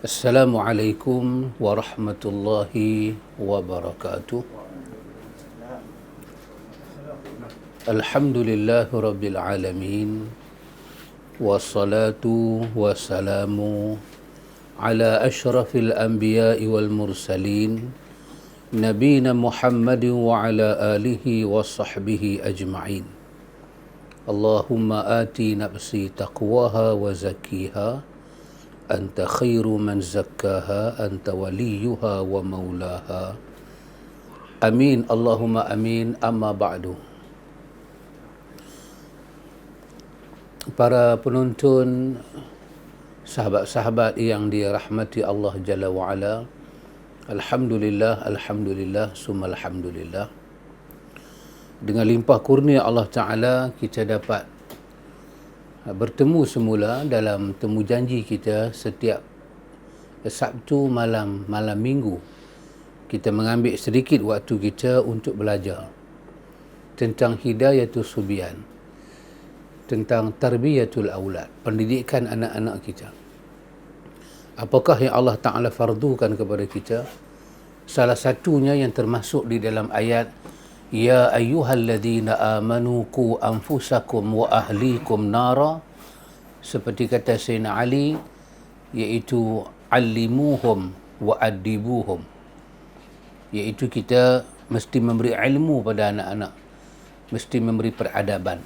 Assalamualaikum warahmatullahi wabarakatuh. Alhamdulillahi rabbil alamin. Wassalatu wassalamu ala ashrafil anbiya'i wal mursalin nabiyina Muhammadin wa ala alihi wa sahbihi ajma'in. Allahumma ati nafsi taqwaha wa zakkiha anta khairu man zakkaha anta waliyuha wa maulaha. Amin Allahumma amin. Amma ba'du. Para penonton, sahabat-sahabat yang dirahmati Allah Jalla wa'ala, Alhamdulillah, Alhamdulillah, summa Alhamdulillah. Dengan limpah kurnia Allah Ta'ala, kita dapat bertemu semula dalam temu janji kita setiap Sabtu malam minggu. Kita mengambil sedikit waktu kita untuk belajar tentang hidayatul subyan, tentang tarbiyatul aulad, pendidikan anak-anak kita. Apakah yang Allah Ta'ala fardukan kepada kita? Salah satunya yang termasuk di dalam ayat Ya ayyuhalladzina amanu qu anfusakum wa ahlikum nara, seperti kata Sayyidina Ali, iaitu allimuhum wa addibuhum, iaitu kita mesti memberi ilmu pada anak-anak, mesti memberi peradaban.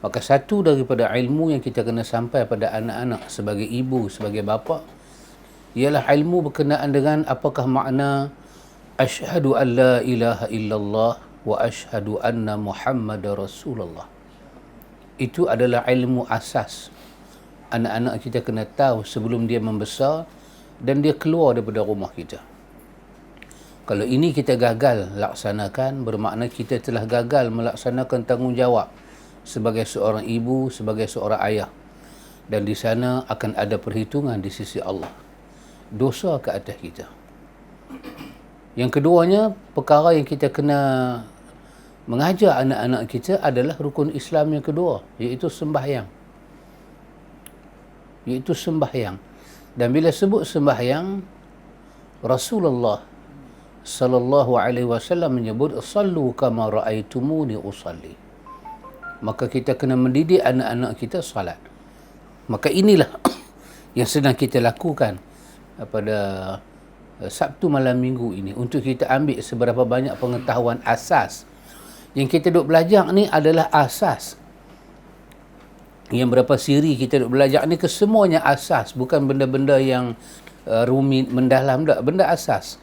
Maka satu daripada ilmu yang kita kena sampai pada anak-anak sebagai ibu, sebagai bapa, ialah ilmu berkenaan dengan apakah makna Ashhadu an la ilaha illallah wa ashhadu anna Muhammadar Rasulullah. Itu adalah ilmu asas. Anak-anak kita kena tahu sebelum dia membesar dan dia keluar daripada rumah kita. Kalau ini kita gagal laksanakan, bermakna kita telah gagal melaksanakan tanggungjawab sebagai seorang ibu, sebagai seorang ayah. Dan di sana akan ada perhitungan di sisi Allah. Dosa ke atas kita. Yang keduanya, perkara yang kita kena mengajar anak-anak kita adalah rukun Islam yang kedua, iaitu sembahyang. Iaitu sembahyang. Dan bila sebut sembahyang, Rasulullah sallallahu alaihi wasallam menyebut sallu kama raaitumuni usalli. Maka kita kena mendidik anak-anak kita salat. Maka inilah yang sedang kita lakukan pada Sabtu malam minggu ini, untuk kita ambil seberapa banyak pengetahuan asas. Yang kita duk belajar ni adalah asas. Yang berapa siri kita duk belajar ni kesemuanya asas, bukan benda-benda yang rumit, mendalam, tak, benda asas.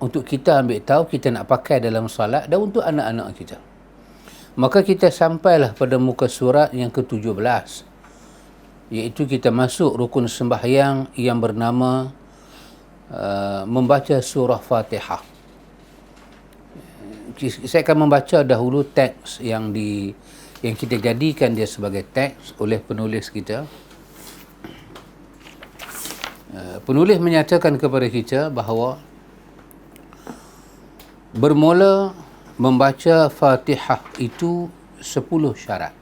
Untuk kita ambil tahu, kita nak pakai dalam salat dan untuk anak-anak kita. Maka kita sampailah pada muka surat yang ke-17, iaitu kita masuk rukun sembahyang yang bernama membaca surah Fatihah. Saya akan membaca dahulu teks yang kita jadikan dia sebagai teks oleh penulis kita. Penulis menyatakan kepada kita bahawa bermula membaca Fatihah itu 10 syarat.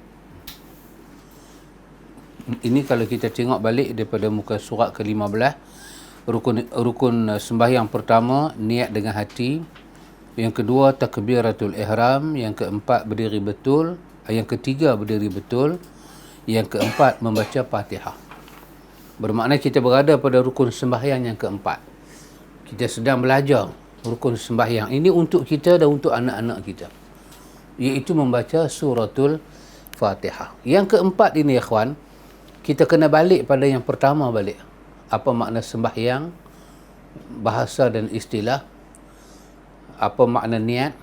Ini kalau kita tengok balik daripada muka surat ke-15, rukun sembahyang pertama, niat dengan hati. Yang kedua, takbiratul ihram. Yang keempat, berdiri betul. Yang ketiga, berdiri betul. Yang keempat, membaca Fatihah. Bermakna kita berada pada rukun sembahyang yang keempat. Kita sedang belajar rukun sembahyang ini untuk kita dan untuk anak-anak kita, iaitu membaca suratul Fatihah. Yang keempat ini, ikhwan, kita kena balik pada yang pertama balik. Apa makna sembahyang, bahasa dan istilah, apa makna niat,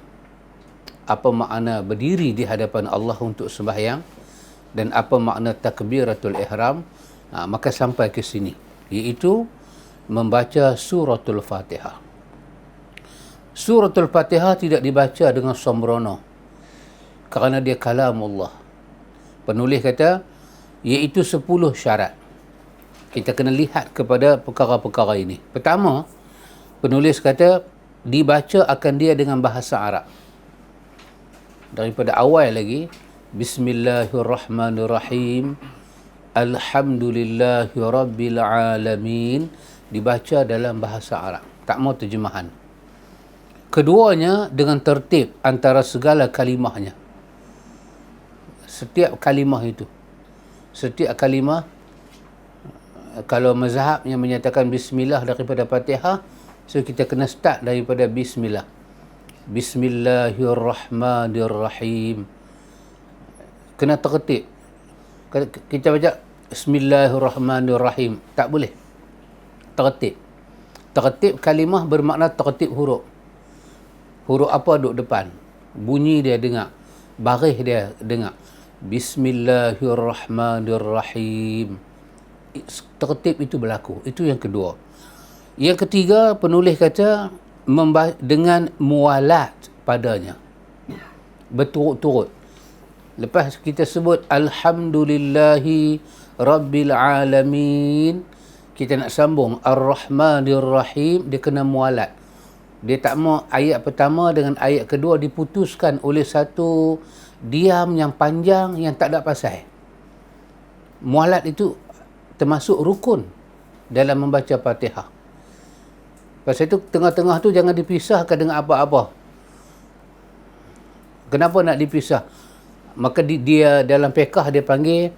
apa makna berdiri di hadapan Allah untuk sembahyang, dan apa makna takbiratul ihram. Maka sampai ke sini, iaitu membaca suratul Fatihah. Suratul Fatihah tidak dibaca dengan sembrono, kerana dia kalam Allah. Penulis kata, iaitu 10 syarat. Kita kena lihat kepada perkara-perkara ini. Pertama, penulis kata dibaca akan dia dengan bahasa Arab. Daripada awal lagi, Bismillahirrahmanirrahim. Alhamdulillahi Rabbil Alamin dibaca dalam bahasa Arab, tak mau terjemahan. Keduanya dengan tertib antara segala kalimahnya. Setiap kalimah itu, setiap kalimah, kalau mazhab yang menyatakan bismillah daripada Fatihah, so kita kena start daripada bismillah. Bismillahirrahmanirrahim. Kena tertib. Kita baca Bismillahirrahmanirrahim, tak boleh. Tertib. Tertib kalimah bermakna tertib huruf. Huruf apa duduk depan, bunyi dia dengar, baris dia dengar. Bismillahirrahmanirrahim. Tertib itu berlaku. Itu yang kedua. Yang ketiga, penulis kata dengan mualat padanya, berturut-turut. Lepas kita sebut Alhamdulillahi Rabbil Alamin, kita nak sambung Ar-Rahmanir Rahim, dia kena mualat. Dia tak mau ayat pertama dengan ayat kedua diputuskan oleh satu diam yang panjang yang tak ada pasal. Mualat itu termasuk rukun dalam membaca Fatihah. Pasal itu tengah-tengah tu jangan dipisahkan dengan apa-apa. Kenapa nak dipisah? Maka dia dalam fiqh dia panggil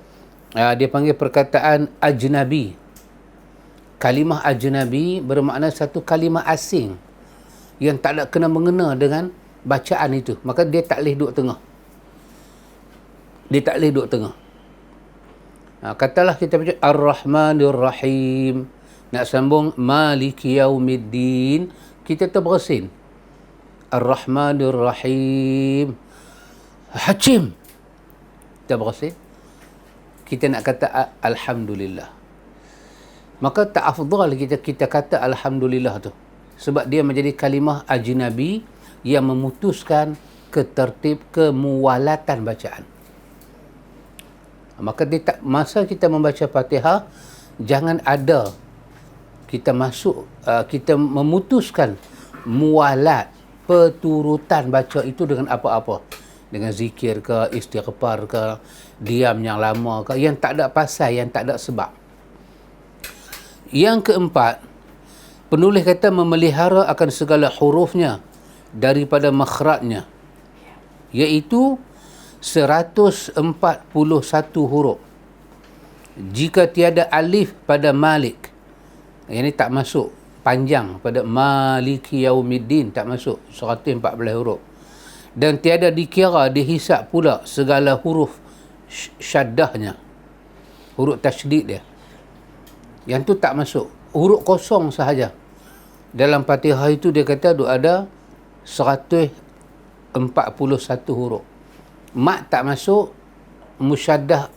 perkataan ajnabi. Kalimah ajnabi bermakna satu kalimah asing yang tak ada kena mengena dengan bacaan itu. Maka dia tak boleh duduk tengah. Dia tak boleh duduk tengah. Katalah kita baca Ar-Rahmanir Rahim, nak sambung Maliki Yaumiddin, kita terbersin Ar-Rahmanir Rahim. Hakim, kita bersin, kita nak kata Alhamdulillah. Maka tak afdal kita kata Alhamdulillah tu, sebab dia menjadi kalimah ajnabi yang memutuskan ketertib kemuwalatan bacaan. Maka masa kita membaca Fatihah, jangan ada kita kita memutuskan mualat, perturutan baca itu dengan apa-apa, dengan zikir ke, istighfar ke, diam yang lama ke, yang tak ada pasal, yang tak ada sebab. Yang keempat, penulis kata memelihara akan segala hurufnya daripada makhrajnya, iaitu 141 huruf. Jika tiada alif pada Malik, yang ini tak masuk, panjang pada Maliki Yaumiddin tak masuk, 114 huruf. Dan tiada dikira, dihisap pula segala huruf syaddahnya, huruf tasydid dia. Yang tu tak masuk. Huruf kosong sahaja. Dalam Fatihah itu dia kata ada 141 huruf. Mat tak masuk, musyaddat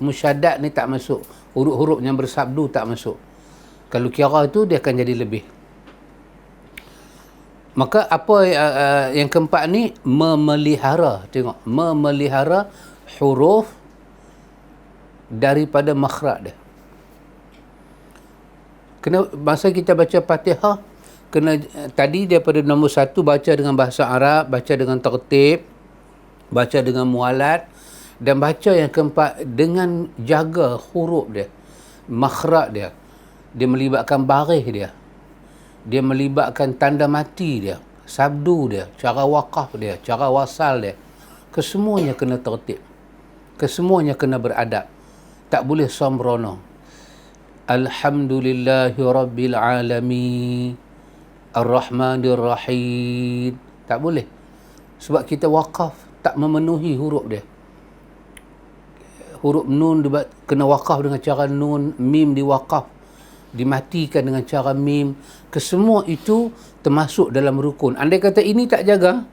ni tak masuk. Huruf-huruf yang bersabdu tak masuk. Kalau kira itu dia akan jadi lebih. Maka apa yang keempat ni, memelihara. Tengok, memelihara huruf daripada makhraj dia. Kena, masa kita baca Fatihah, kena tadi daripada nombor 1 baca dengan bahasa Arab, baca dengan tertib, baca dengan mualat, dan baca yang keempat dengan jaga huruf dia, makhraj dia. Dia melibatkan baris dia. Dia melibatkan tanda mati dia, sabdu dia, cara wakaf dia, cara wasal dia. Kesemuanya kena tertib. Kesemuanya kena beradab. Tak boleh sembrono. Alhamdulillahi Rabbil Alamin, Ar-Rahmanir Rahim. Tak boleh. Sebab kita wakaf tak memenuhi huruf dia. Huruf nun kena wakaf dengan cara nun, mim diwakaf, dimatikan dengan cara mim. Kesemua itu termasuk dalam rukun. Andai kata ini tak jaga,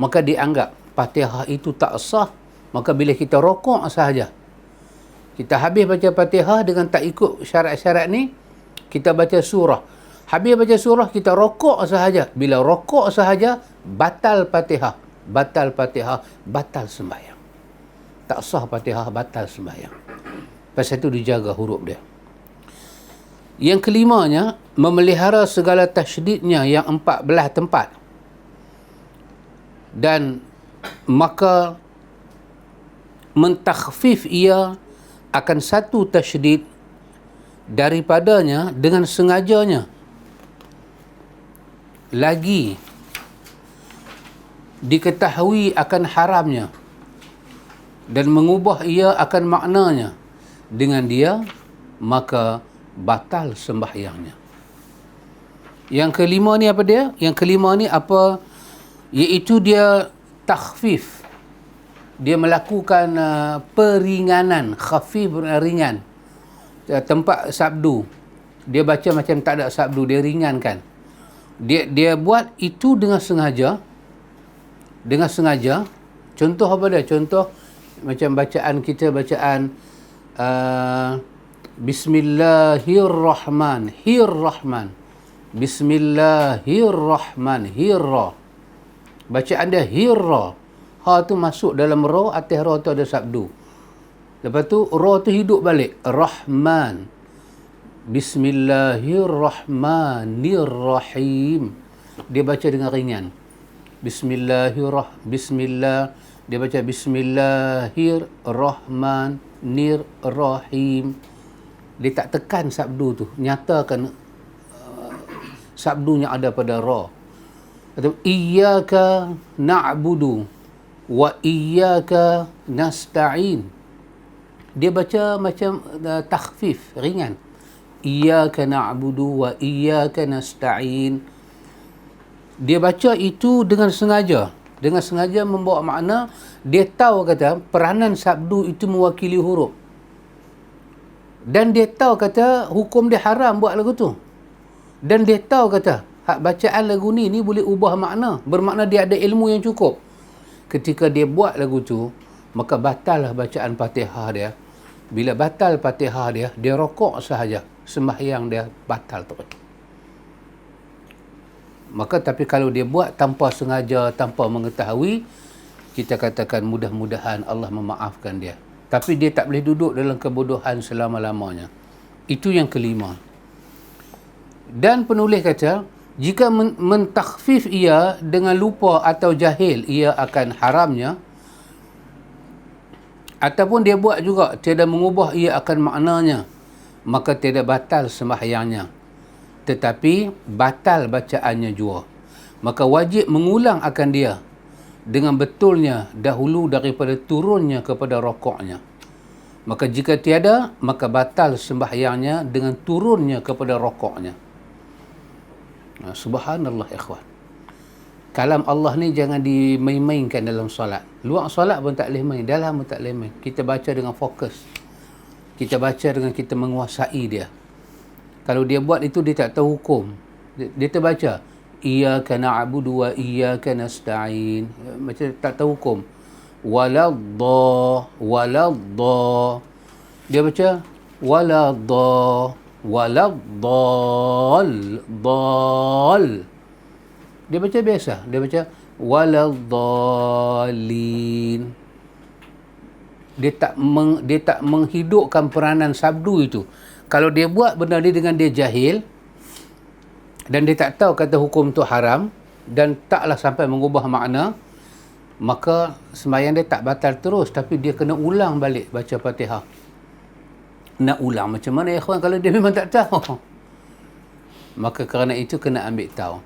maka dianggap Fatihah itu tak sah. Maka bila kita rokok sahaja, kita habis baca Fatihah dengan tak ikut syarat-syarat ni, kita baca surah. Habis baca surah, kita rokok sahaja. Bila rokok sahaja, batal Fatihah. Batal Fatihah, batal sembahyang. Tak sah Fatihah, batal sembahyang. Pasal itu dijaga huruf dia. Yang kelimanya, memelihara segala tasydidnya yang 14 tempat. Dan maka mentakhfif ia akan satu tasydid daripadanya dengan sengajanya, lagi diketahui akan haramnya dan mengubah ia akan maknanya dengan dia, maka batal sembahyangnya. Yang kelima ni apa dia? Yang kelima ni apa? Iaitu dia takhfif. Dia melakukan peringanan. Khafif ringan. Tempat sabdu, dia baca macam tak ada sabdu, dia ringankan. Dia buat itu dengan sengaja. Dengan sengaja. Contoh apa dia? Contoh macam bacaan kita, bacaan Bismillahirrahman. Bismillahirrahman. Hirra. Bacaan dia hirra. Ha tu masuk dalam ra, atas ra tu ada sabdu. Lepas tu ra tu hidup balik. Rahman. Bismillahirrahmanirrahim. Dia baca dengan ringan. Bismillah. Dia baca Bismillahirrahmanirrahim. Dia tak tekan sabdu tu. Nyatakan sabdunya ada pada ra. Atau iyyaka na'budu wa iyyaka nasta'in. Dia baca macam takhfif, ringan. Iyyaka na'budu wa iyyaka nasta'in. Dia baca itu dengan sengaja. Dengan sengaja membawa makna, dia tahu kata peranan sabdu itu mewakili huruf. Dan dia tahu kata hukum dia haram buat lagu tu. Dan dia tahu kata hak bacaan lagu ni boleh ubah makna. Bermakna dia ada ilmu yang cukup. Ketika dia buat lagu tu, maka batal lah bacaan Fatihah dia. Bila batal Fatihah dia, dia rokok sahaja. Sembahyang dia batal terus. Maka tapi kalau dia buat tanpa sengaja, tanpa mengetahui, kita katakan mudah-mudahan Allah memaafkan dia. Tapi dia tak boleh duduk dalam kebodohan selama-lamanya. Itu yang kelima. Dan penulis kata, jika mentakhfif ia dengan lupa atau jahil, ia akan haramnya. Ataupun dia buat juga, tiada mengubah ia akan maknanya, maka tiada batal sembahyangnya. Tetapi batal bacaannya jua. Maka wajib mengulang akan dia dengan betulnya dahulu daripada turunnya kepada rokoknya. Maka jika tiada, maka batal sembahyangnya dengan turunnya kepada rokoknya. Subhanallah ikhwan. Kalam Allah ni jangan dimain-mainkan dalam solat. Luar solat pun tak boleh main, dalam pun tak boleh main. Kita baca dengan fokus. Kita baca dengan kita menguasai dia. Kalau dia buat itu, dia tak tahu hukum. Dia terbaca iyyaka na'budu wa iyyaka nasta'in. Macam tak tahu hukum. Waladda. Dia baca waladda. Dal. Dia baca biasa. Dia baca waladdallin. Dia tak menghidupkan peranan sabdu itu. Kalau dia buat benda ni dengan dia jahil dan dia tak tahu kata hukum tu haram dan taklah sampai mengubah makna, maka sembahyang dia tak batal terus, tapi dia kena ulang balik baca Fatihah. Nak ulang macam mana ya ikhwan kalau dia memang tak tahu? Maka kerana itu kena ambil tahu.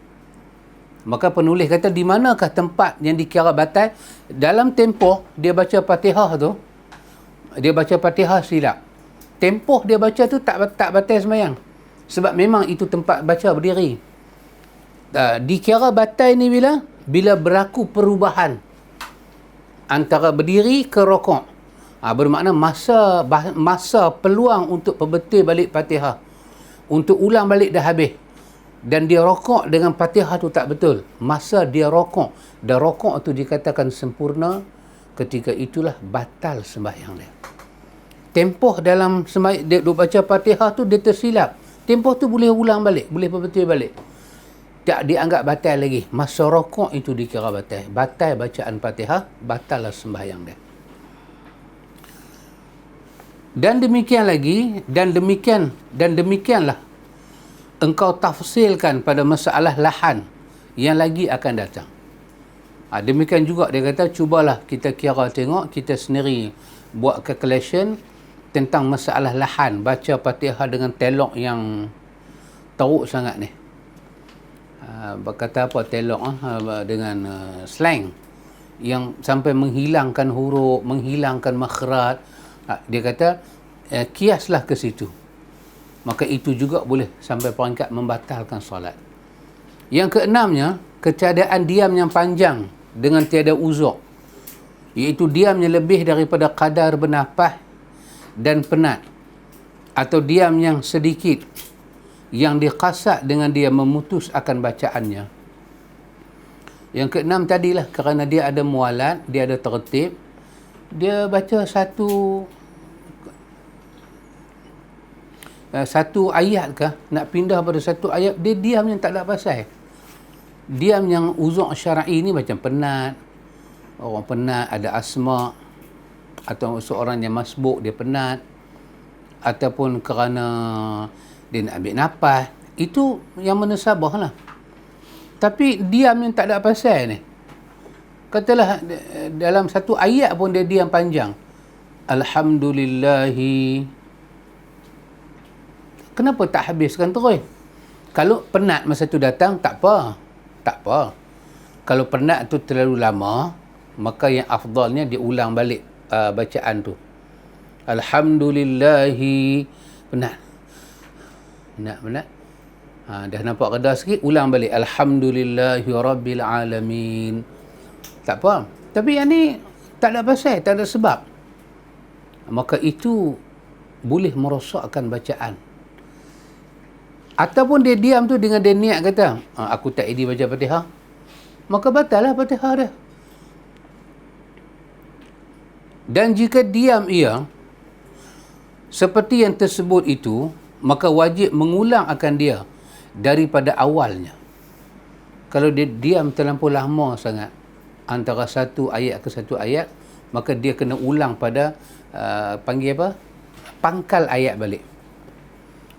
Maka penulis kata di manakah tempat yang dikira batal? Dalam tempoh dia baca Fatihah tu, dia baca Fatihah silap. Tempoh dia baca tu tak batal sembahyang. Sebab memang itu tempat baca berdiri. Dikira batal ni bila berlaku perubahan antara berdiri ke rokok. Bermakna masa peluang untuk perbetul balik Fatihah, untuk ulang balik dah habis, dan dia rokok dengan Fatihah tu tak betul. Masa dia rokok, dan rokok tu dikatakan sempurna, ketika itulah batal sembahyang dia. Tempoh dalam sembahyang dia baca Fatihah tu dia tersilap, tempoh tu boleh ulang balik, boleh perbetul balik, tak dianggap batal lagi. Masa rokok itu dikira batal. Batal bacaan Fatihah, batallah sembahyang dia. Dan demikian lagi, dan demikianlah engkau tafsilkan pada masalah lahan yang lagi akan datang. Demikian juga dia kata, cubalah kita kira tengok, kita sendiri buat calculation, tentang masalah lahan, baca Fatihah dengan telok yang teruk sangat ni. Berkata apa telok dengan slang yang sampai menghilangkan huruf, menghilangkan makhraj. Dia kata kiaslah ke situ. Maka itu juga boleh sampai peringkat membatalkan solat. Yang keenamnya, ketiadaan diam yang panjang dengan tiada uzur, iaitu diamnya lebih daripada kadar bernafas dan penat, atau diam yang sedikit yang diqasad dengan dia memutus akan bacaannya. Yang keenam tadilah, kerana dia ada mualat, dia ada tertib, dia baca satu ayat ke, nak pindah pada satu ayat, dia diam yang tak ada pasal. Diam yang uzur syar'i ni macam penat, orang penat, ada asma, atau seorang yang masbuk dia penat, ataupun kerana dia nak ambil nafas, itu yang menasabah lah. Tapi diam yang tak ada pasal ni, katalah dalam satu ayat pun dia diam panjang, Alhamdulillahi, kenapa tak habiskan terus? Kalau penat masa tu datang, tak apa. Kalau penat tu terlalu lama, maka yang afdalnya diulang balik bacaan tu. Alhamdulillahi, penat. Dah nampak reda sikit, ulang balik. Alhamdulillahi Rabbil Alamin. Tak apa. Tapi yang ni tak ada pasal, tak ada sebab. Maka itu boleh merosakkan bacaan. Ataupun dia diam tu dengan dia niat kata, aku tak idi baca Fatihah, maka batal lah Fatihah dia. Dan jika diam ia seperti yang tersebut itu, maka wajib mengulang akan dia daripada awalnya. Kalau dia diam terlampau lama sangat antara satu ayat ke satu ayat, maka dia kena ulang pada panggil apa? Pangkal ayat balik.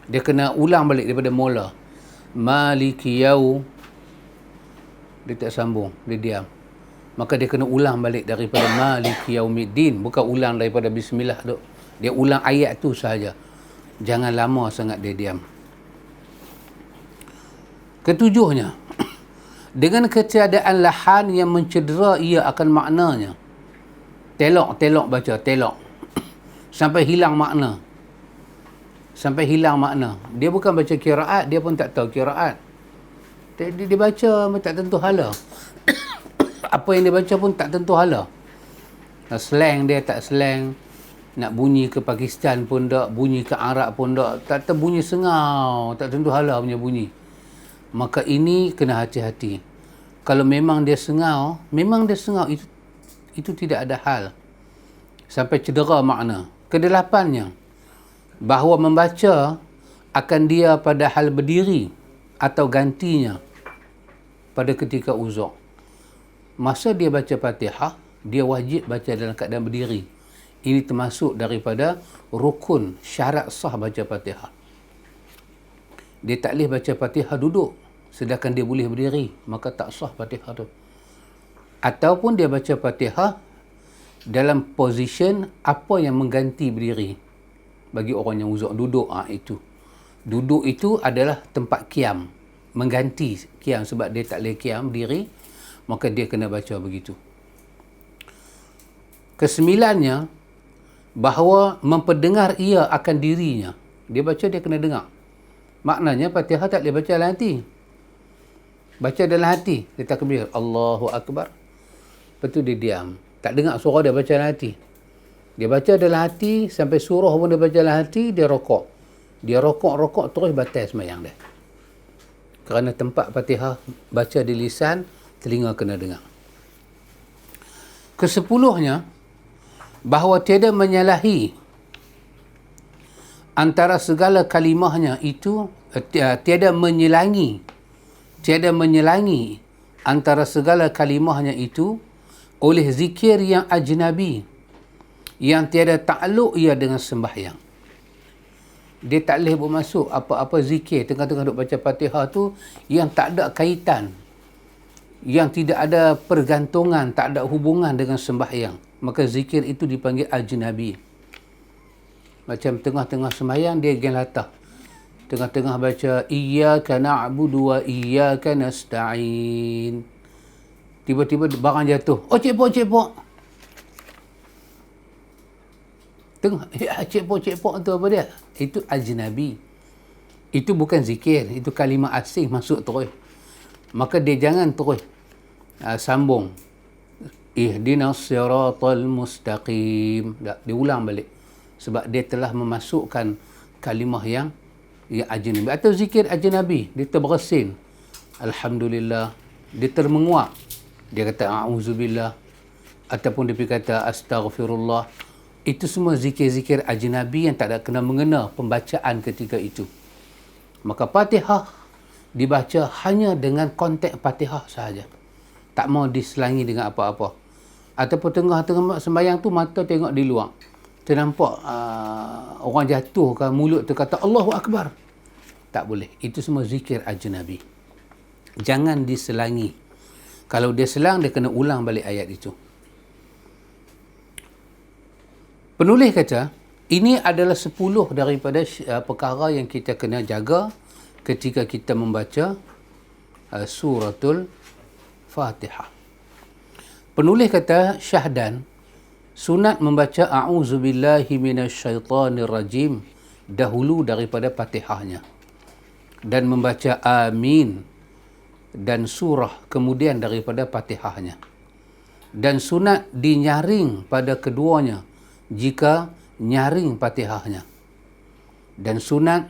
Dia kena ulang balik daripada mula. Maliki yau. Dia tak sambung, dia diam. Maka dia kena ulang balik daripada Maliki yaumiddin, bukan ulang daripada bismillah tu. Dia ulang ayat tu sahaja. Jangan lama sangat dia diam. Ketujuhnya, dengan ketiadaan lahan yang mencedera ia akan maknanya. Telok baca, telok. Sampai hilang makna. Dia bukan baca kiraat, dia pun tak tahu kiraat. Dia baca tak tentu hala. Apa yang dia baca pun tak tentu hala. Slang dia tak slang. Nak bunyi ke Pakistan pun tak, bunyi ke Arab pun tak. Tak terbunyi sengau, tak tentu hala punya bunyi. Maka ini kena hati-hati. Kalau memang dia sengau, itu tidak ada hal sampai cedera makna. Kedelapannya, bahawa membaca akan dia pada hal berdiri atau gantinya pada ketika uzur. Masa dia baca Fatihah, dia wajib baca dalam keadaan berdiri. Ini termasuk daripada rukun syarat sah baca Fatihah. Dia tak boleh baca Fatihah duduk, sedangkan dia boleh berdiri, maka tak sah Fatihah tu. Ataupun dia baca Fatihah dalam position apa yang mengganti berdiri. Bagi orang yang uzur duduk, itu. Duduk itu adalah tempat qiyam, mengganti qiyam, sebab dia tak boleh qiyam berdiri, maka dia kena baca begitu. Kesembilannya, bahawa memperdengar ia akan dirinya. Dia baca, dia kena dengar. Maknanya Fatihah tak boleh baca dalam hati. Baca dalam hati, dia takbir, Allahu Akbar. Lepas tu dia diam. Tak dengar suara dia baca dalam hati. Dia baca dalam hati, sampai surah pun dia baca dalam hati, dia rokok. Dia rokok terus batal sembahyang dia. Kerana tempat Fatihah baca di lisan, telinga kena dengar. Kesepuluhnya, bahawa tiada menyalahi antara segala kalimahnya itu, tiada menyelangi antara segala kalimahnya itu oleh zikir yang ajnabi, yang tiada takluk ia dengan sembahyang. Dia tak boleh bermasuk apa-apa zikir tengah-tengah duk baca Fatihah tu yang tak ada kaitan, yang tidak ada pergantungan, tak ada hubungan dengan sembahyang. Maka zikir itu dipanggil ajnabi. Macam tengah-tengah sembahyang dia gelatah. Tengah-tengah baca iyyaka na'budu wa iyyaka nasta'in. Tiba-tiba barang jatuh. Oh, cekpok. Tengah cekpok tu apa dia? Itu ajnabi. Itu bukan zikir, itu kalimah asing masuk terus. Maka dia jangan terus sambung. Ihdinas siratal mustaqim. Dia ulang balik. Sebab dia telah memasukkan kalimah yang ajnabi. Atau zikir ajnabi. Dia terbersin. Alhamdulillah. Dia termenguap. Dia kata a'udzubillah. Ataupun dia kata astaghfirullah. Itu semua zikir-zikir ajnabi yang tak ada kena-mengena pembacaan ketika itu. Maka Fatihah dibaca hanya dengan konteks Fatihah sahaja. Tak mau diselangi dengan apa-apa. Ataupun tengah-tengah sembahyang tu mata tengok di luar. Ternampak orang jatuh ke mulut tu kata Allahu Akbar. Tak boleh. Itu semua zikir ajnabi. Jangan diselangi. Kalau dia selang, dia kena ulang balik ayat itu. Penulis kata, ini adalah 10 daripada perkara yang kita kena jaga ketika kita membaca suratul Fatihah. Penulis kata, Syahdan, sunat membaca a'udzubillahi minasyaitanirrajim dahulu daripada Fatihahnya. Dan membaca amin dan surah kemudian daripada Fatihahnya. Dan sunat dinyaring pada keduanya jika nyaring Fatihahnya. Dan sunat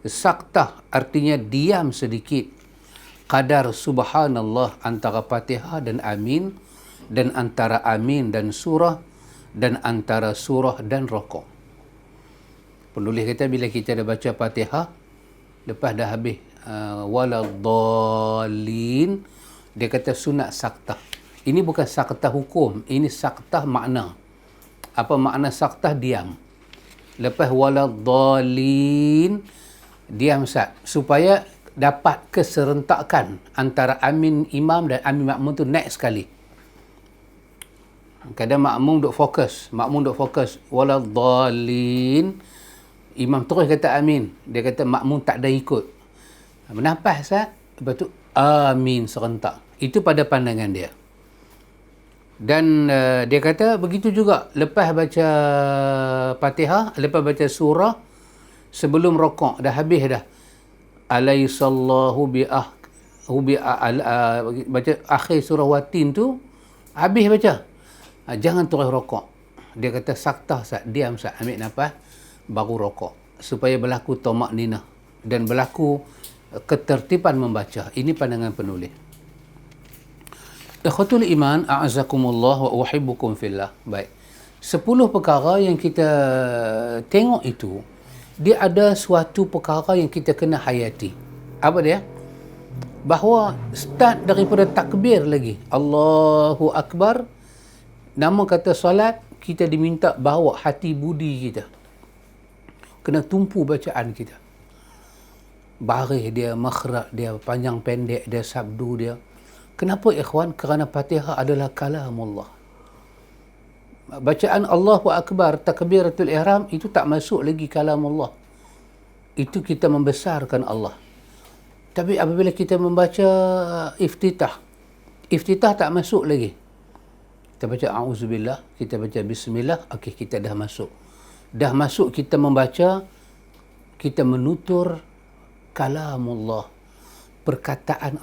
saktah artinya diam sedikit kadar subhanallah antara Fatihah dan amin, dan antara amin dan surah, dan antara surah dan rokok. Penulis kata bila kita dah baca Fatihah, lepas dah habis waladdallin, dia kata sunat saktah. Ini bukan saktah hukum, ini saktah makna. Apa makna saktah? Diam. Lepas waladdallin, diam sat, supaya dapat keserentakan antara amin imam dan amin makmum tu naik sekali. Kadang makmum duk fokus, waladdallin, imam terus kata amin, dia kata makmum tak ada ikut, menafas sat, lepas tu amin serentak. Itu pada pandangan dia. Dan dia kata begitu juga lepas baca Fatihah, lepas baca surah, sebelum rokok dah habis dah, alaisallahu baca akhir surah Watin tu habis baca, jangan terus rokok. Dia kata saktah sat, diam sat, ambil nafas baru rokok, supaya berlaku tamakninah dan berlaku ketertiban membaca. Ini pandangan penulis. Ikhwatul iman, a'azakumullah wa uhibbukum fillah. Baik. 10 perkara yang kita tengok itu, dia ada suatu perkara yang kita kena hayati. Apa dia? Bahawa start daripada takbir lagi, Allahu Akbar, nama kata solat, kita diminta bawa hati budi kita. Kena tumpu bacaan kita. Baris dia, makhraj dia, panjang pendek dia, sabdu dia. Kenapa ikhwan? Kerana Fatihah adalah kalamullah. Bacaan Allahu Akbar, takbiratul ihram, itu tak masuk lagi kalamullah. Itu kita membesarkan Allah. Tapi apabila kita membaca iftitah tak masuk lagi. Kita baca a'udzubillah, kita baca bismillah, okey, kita dah masuk. Dah masuk kita membaca, kita menutur kalamullah. Perkataan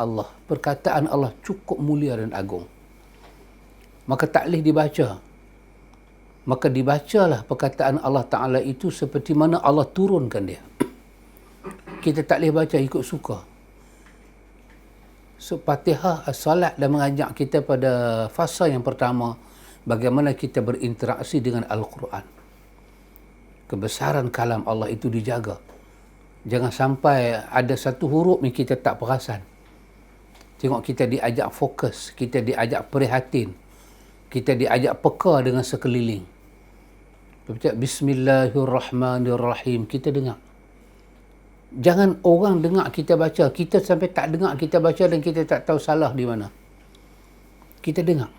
Allah cukup mulia dan agung. Maka tak boleh dibaca. Maka dibacalah perkataan Allah Ta'ala itu seperti mana Allah turunkan dia. Kita tak boleh baca ikut suka. So, Fatihah salat dan mengajak kita pada fasa yang pertama, bagaimana kita berinteraksi dengan Al-Quran. Kebesaran kalam Allah itu dijaga. Jangan sampai ada satu huruf yang kita tak perasan. Tengok kita diajak fokus, kita diajak prihatin, kita diajak peka dengan sekeliling. Baca Bismillahirrahmanirrahim, kita dengar. Jangan orang dengar kita baca, kita sampai tak dengar kita baca dan kita tak tahu salah di mana. Kita dengar.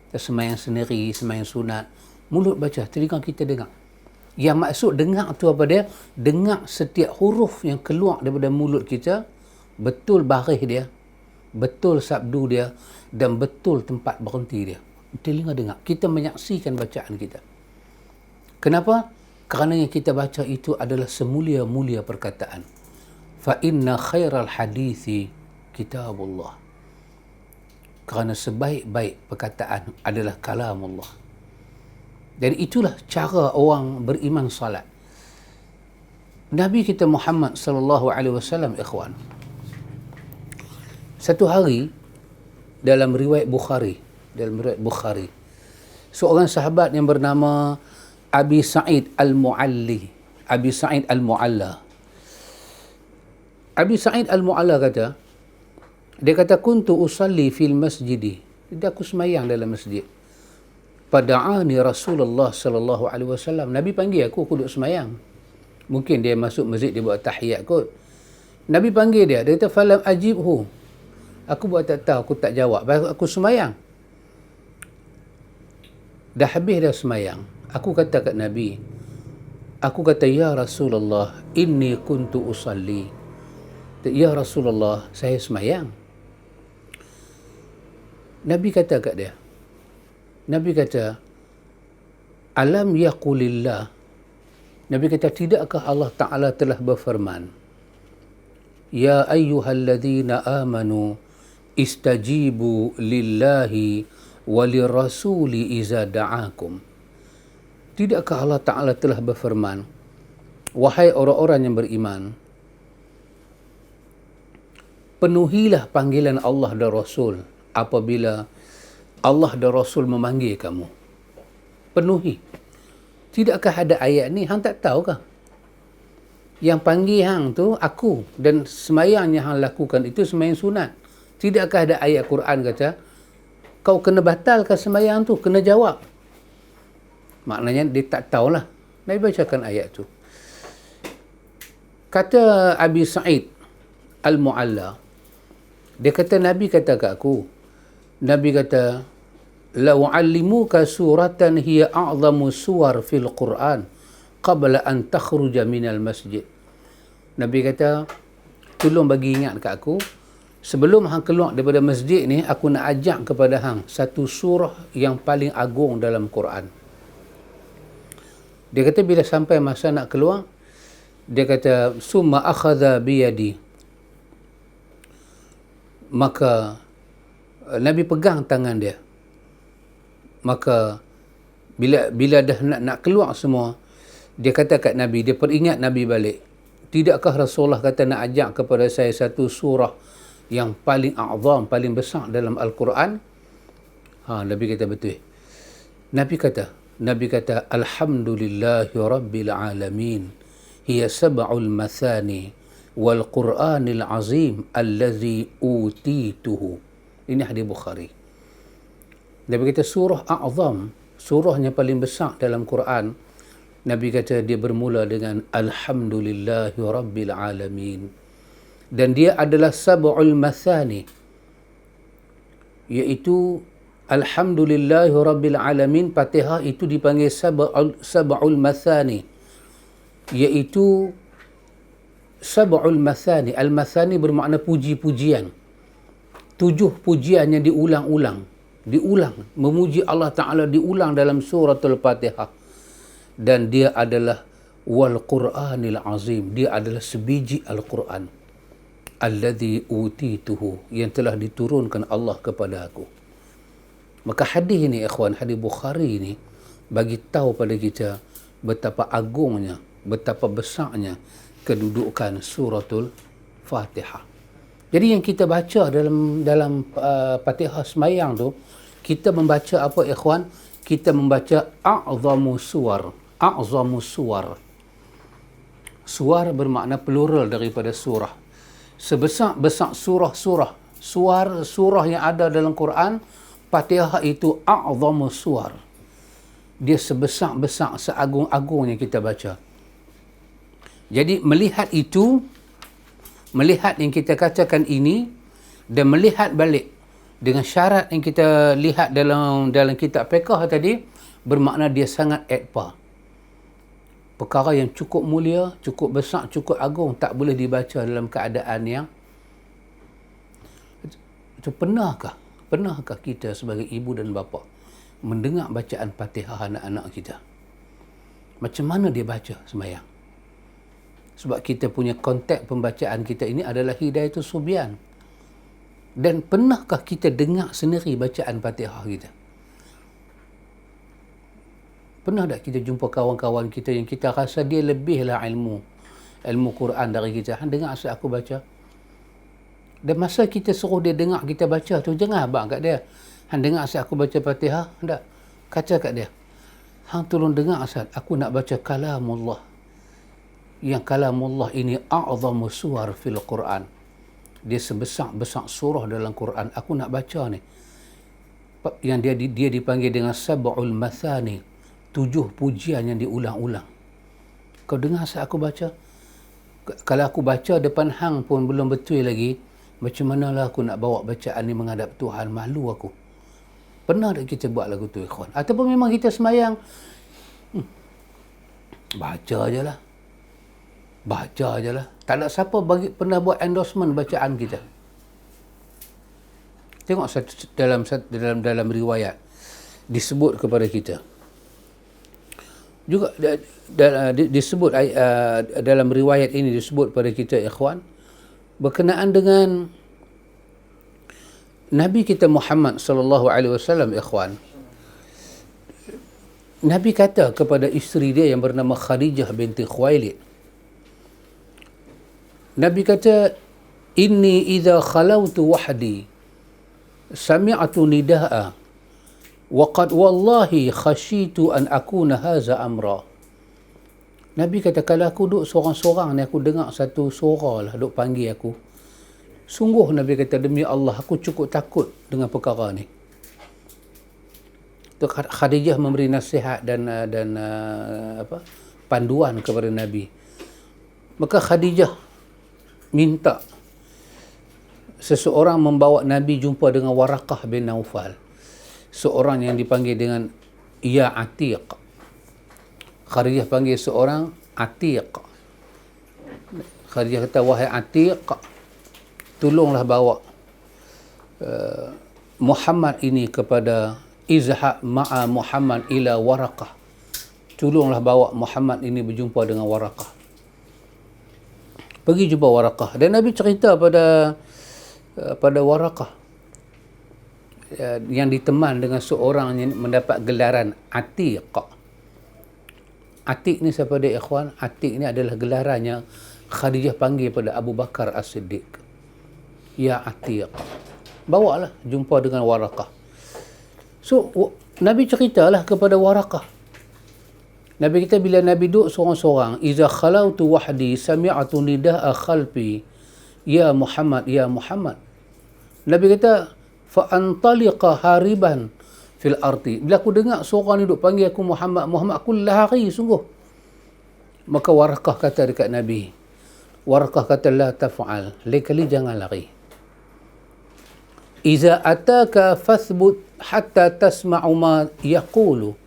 Kita sembahyang sendiri, sembahyang sunat, Mulut baca, telinga kita dengar. Yang maksud dengar tu apa dia? Dengar setiap huruf yang keluar daripada mulut kita, betul baris dia, betul sabdu dia, dan betul tempat berhenti dia. Telinga dengar. Kita menyaksikan bacaan kita. Kenapa? Kerana yang kita baca itu adalah semulia-mulia perkataan. Fa inna khairal hadithi kitabullah. Kerana sebaik-baik perkataan adalah kalamullah. Dan itulah cara orang beriman salat. Nabi kita Muhammad sallallahu alaihi wasallam, ikhwan, satu hari dalam riwayat Bukhari, seorang sahabat yang bernama Abi Sa'id Al-Mu'alla. Abi Sa'id Al-Mu'alla kata, dia kata, kuntu usalli fil masjidi. Jadi aku semayang dalam masjid. Pada'ani Rasulullah sallallahu alaihi wasallam. Nabi panggil aku duduk semayang. Mungkin dia masuk masjid, dia buat tahiyat kot. Nabi panggil dia kata, falam ajibhu. Aku buat tak tahu, aku tak jawab. Aku semayang. Dah habis dah semayang. Aku kata kat Nabi, aku kata, ya Rasulullah, inni kuntu usalli. Ya Rasulullah, saya semayang. Nabi kata kat dia, Nabi kata, alam yaqulillah. Nabi kata, tidakkah Allah Ta'ala telah berfirman, ya ayyuhalladzina amanu istajibu lillahi walirrasuli iza da'akum. Tidakkah Allah Ta'ala telah berfirman, wahai orang-orang yang beriman, penuhilah panggilan Allah dan Rasul apabila Allah dan Rasul memanggil kamu. Penuhi. Tidakkah ada ayat ni? Hang tak tahu kah? Yang panggil hang tu aku, dan semayang yang hang lakukan itu semayang sunat. Tidakkah ada ayat Quran kata, kau kena batalkan semayang tu, kena jawab. Maknanya dia tak tahulah. Nabi bacakan ayat tu. Kata Abi Sa'id Al-Mu'alla, dia kata, Nabi kata kat aku, Nabi kata, la u'allimuka suratan hiya a'zamu suwar fil Quran qabla an takhruja minal masjid. Nabi kata, tolong bagi ingat kat aku, sebelum hang keluar daripada masjid ni, aku nak ajak kepada hang satu surah yang paling agung dalam Quran. Dia kata, bila sampai masa nak keluar, dia kata, summa akhadha biyadi. Maka Nabi pegang tangan dia. Maka bila dah nak keluar semua, dia kata kat Nabi, dia peringat Nabi balik, tidakkah Rasulullah kata nak ajak kepada saya satu surah yang paling a'zam, paling besar dalam Al-Quran? Nabi kata betul. Nabi kata alhamdulillahi rabbil alamin hiya sab'ul mathani wal Qur'anil azim allazi utituhu. Ini hadis Bukhari. Nabi kata surah a'zam, surahnya paling besar dalam Quran. Nabi kata dia bermula dengan alhamdulillahi rabbil alamin, dan dia adalah sab'ul mathani, iaitu alhamdulillahi rabbil alamin. Fatihah itu dipanggil sab'ul mathani, iaitu sab'ul mathani. Al-mathani bermakna puji-pujian. 7 pujian yang diulang, memuji Allah Ta'ala diulang dalam suratul Fatihah. Dan dia adalah wal Qur'anil azim, dia adalah sebiji Al-Quran, alladhi utituhu, yang telah diturunkan Allah kepada aku. Maka hadis ini, ikhwan, hadis Bukhari ini bagi tahu pada kita betapa agungnya, betapa besarnya kedudukan suratul Fatihah. Jadi yang kita baca dalam Fatihah semayang tu, kita membaca apa, ikhwan? Kita membaca a'zamu suwar. Suwar bermakna plural daripada surah. Sebesar-besar surah-surah. Surah yang ada dalam Quran, Fatihah itu a'zamu suwar. Dia sebesar-besar, seagung-agungnya kita baca. Jadi melihat itu, melihat yang kita katakan ini, dan melihat balik dengan syarat yang kita lihat dalam kitab fiqh tadi, bermakna dia sangat ekpa. Perkara yang cukup mulia, cukup besar, cukup agung, tak boleh dibaca dalam keadaan yang itu. Pernahkah kita sebagai ibu dan bapa mendengar bacaan Fatihah anak-anak kita? Macam mana dia baca sembahyang? Sebab kita punya konteks pembacaan kita ini adalah hidayatul subyan. Dan pernahkah kita dengar sendiri bacaan Fatihah kita? Pernah tak kita jumpa kawan-kawan kita yang kita rasa dia lebihlah ilmu Quran dari kita? Han dengar asal aku baca. Dan masa kita suruh dia dengar kita baca tu, jangan abang kat dia. Han dengar asal aku baca Fatihah, tak? Kata kat dia, hang tolong dengar asal aku nak baca kalamullah. Yang kalamullah ini a'zamu suar fil Quran. Dia sebesar-besar surah dalam Quran. Aku nak baca ni. Yang dia dipanggil dengan sab'ul mathani. 7 pujian yang diulang-ulang. Kau dengar asal aku baca? Kalau aku baca depan hang pun belum betul lagi, macam manalah aku nak bawa bacaan ni menghadap Tuhan? Malu aku. Pernah tak kita buat lagu tu, ikhwan? Ataupun memang kita semayang, baca je lah. Tak ada siapa pernah buat endorsement bacaan kita. Tengok dalam riwayat disebut kepada kita. Juga disebut dalam riwayat ini disebut pada kita, ikhwan, berkenaan dengan Nabi kita Muhammad sallallahu alaihi wasallam, ikhwan. Nabi kata kepada isteri dia yang bernama Khadijah binti Khuwailid. Nabi kata, "Inni idza khalawtu wahdi sami'tu nida'a wa qad wallahi khashitu an akuna hadza amra." Nabi kata, kalau aku duduk seorang-seorang ni, aku dengar satu suara lah duk panggil aku. Sungguh, Nabi kata, demi Allah, aku cukup takut dengan perkara ni. Tu Khadijah memberi nasihat dan panduan kepada Nabi. Maka Khadijah minta seseorang membawa Nabi jumpa dengan Waraqah bin Naufal. Seorang yang dipanggil dengan Ya Atiq. Khadijah panggil seorang Atiq. Khadijah kata, wahai Atiq, tolonglah bawa Muhammad ini kepada izhab ma'a Muhammad ila Waraqah. Tolonglah bawa Muhammad ini berjumpa dengan Waraqah. Pergi jumpa Waraqah. Dan Nabi cerita pada Waraqah yang diteman dengan seorang yang mendapat gelaran Atiq. Atiq ni siapa dia, ikhwan? Atiq ni adalah gelarannya Khadijah panggil pada Abu Bakar As-Siddiq. Ya Atiq. Bawalah jumpa dengan Waraqah. So, Nabi ceritalah kepada Waraqah. Nabi kita bila Nabi duduk seorang-seorang, iza khalautu wahdi sami'atu nida'a khalfi ya Muhammad, ya Muhammad. Nabi kata, fa antaliqa hariban fil ardi. Bila aku dengar seorang ni duk panggil aku Muhammad, Muhammad, aku lari sungguh. Maka Waraqah kata dekat Nabi, Waraqah kata, la taf'al, lain kali jangan lari. Iza ataka fathbut hatta tasma'u ma yaqulu.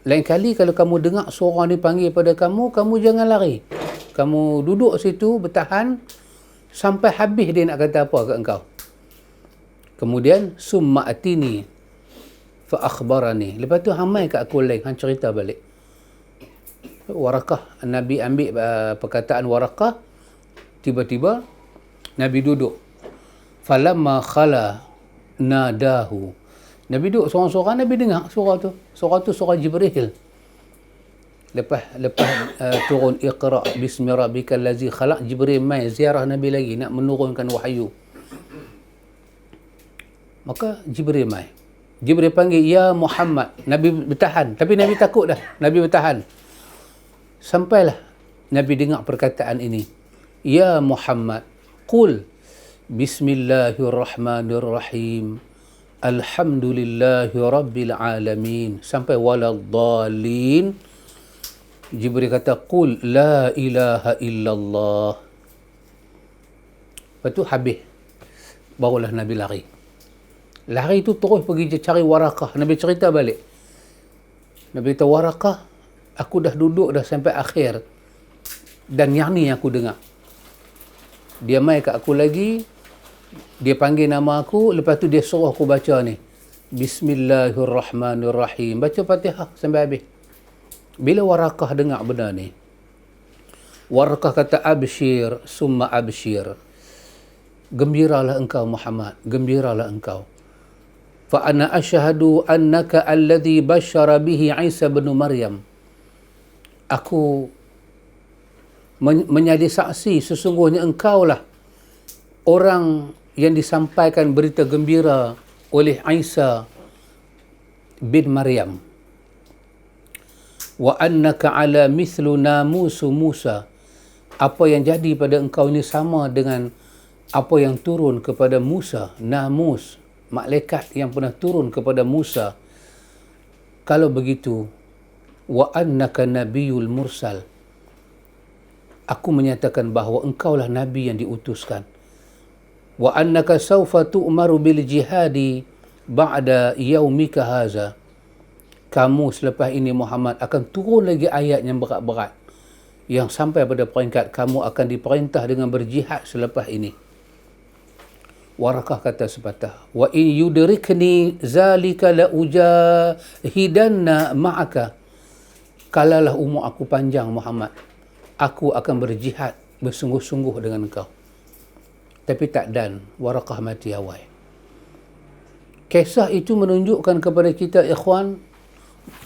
Lain kali kalau kamu dengar seorang ni panggil pada kamu, kamu jangan lari. Kamu duduk situ bertahan sampai habis dia nak kata apa kat engkau. Kemudian summa atini fa akhbarani. Lepas tu hamai kat aku lain, hang cerita balik. Waraqah, Nabi ambil perkataan Waraqah, tiba-tiba Nabi duduk. Falamma khala nadahu. Nabi duduk seorang-seorang, Nabi dengar suara tu. Suara tu suara Jibril. Lepas turun Iqra bismi rabbikal ladzi khalaq, Jibril mai ziarah Nabi lagi nak menurunkan wahyu. Maka Jibril mai. Jibril panggil, ya Muhammad. Nabi bertahan, tapi Nabi takut dah. Nabi bertahan. Sampailah Nabi dengar perkataan ini. Ya Muhammad, qul bismillahirrahmanirrahim. Alhamdulillahi rabbil alamin. Sampai waladhdallin. Jibril kata, qul la ilaha illallah. Lepas tu habis. Barulah Nabi lari. Lari tu terus pergi cari Waraqah. Nabi cerita balik. Nabi kata, Waraqah, aku dah duduk dah sampai akhir. Dan yang ni aku dengar. Dia mai kat aku lagi, dia panggil nama aku, lepas tu dia suruh aku baca ni. Bismillahirrahmanirrahim. Baca Fatihah sampai habis. Bila Waraqah dengar benda ni, Waraqah kata, abshir, summa abshir. Gembiralah engkau Muhammad, gembiralah engkau. Fa ana asyhadu annaka alladhi basyara bihi Isa bin Maryam. Aku menjadi saksi sesungguhnya engkaulah orang yang disampaikan berita gembira oleh Isa bin Maryam. Wa annaka ala mithlu namusu Musa. Apa yang jadi pada engkau ini sama dengan apa yang turun kepada Musa, namus, malaikat yang pernah turun kepada Musa. Kalau begitu, wa annaka nabiyul mursal. Aku menyatakan bahawa engkaulah nabi yang diutuskan. Wa annaka sawfa tu'maru bil jihadi ba'da yaumika haza. Kamu selepas ini Muhammad akan turun lagi ayat yang berat-berat yang sampai pada peringkat kamu akan diperintah dengan berjihad selepas ini. Waraqah kata sepatah, wa in yudrikni zalika la ujahidanna ma'aka. Kalalah umur aku panjang Muhammad, aku akan berjihad bersungguh-sungguh dengan engkau. Tapi tak dan, Waraqah mati awal. Kisah itu menunjukkan kepada kita, ikhwan,